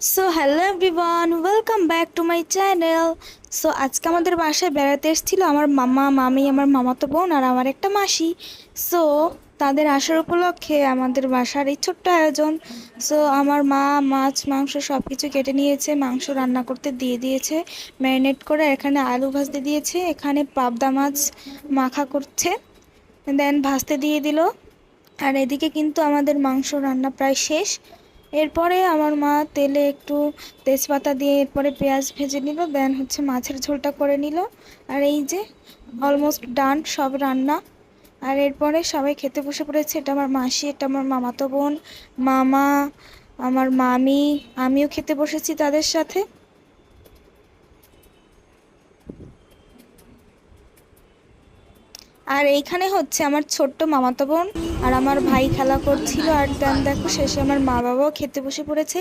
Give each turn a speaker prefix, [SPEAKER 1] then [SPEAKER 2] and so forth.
[SPEAKER 1] So hello everyone, welcome back to my channel. So আজকে আমাদের বাসায় বেড়াতে এসেছিলো আমার মামা মামি, আমার মামাতো বোন আর আমার একটা মাসি। সো তাদের আসার উপলক্ষে আমাদের বাসার এই ছোট্ট আয়োজন। সো আমার মা মাছ মাংস সব কিছু কেটে নিয়েছে, মাংস রান্না করতে দিয়ে দিয়েছে ম্যারিনেট করে। এখানে আলু ভাজতে দিয়েছে, এখানে পাবদা মাছ মাখা করছে, দেন ভাজতে দিয়ে দিল। আর এদিকে কিন্তু আমাদের মাংস রান্না প্রায় শেষ। এরপরে আমার মা তেলে একটু তেজপাতা দিয়ে এরপরে পেঁয়াজ ভেজে নিল, দেন হচ্ছে মাছের ঝোলটা করে নিল। আর এই যে অলমোস্ট ডান সব রান্না। আর এরপরে সবাই খেতে বসে পড়েছে। এটা আমার মাসি, এটা আমার মামাতো বোন, মামা, আমার মামি, আমিও খেতে বসেছি তাদের সাথে। আর এইখানে হচ্ছে আমার ছোট্ট মামাতো বোন আর আমার ভাই খেলা করছিল। আর দেন দেখো শেষে আমার মা বাবাও খেতে বসে পড়েছে।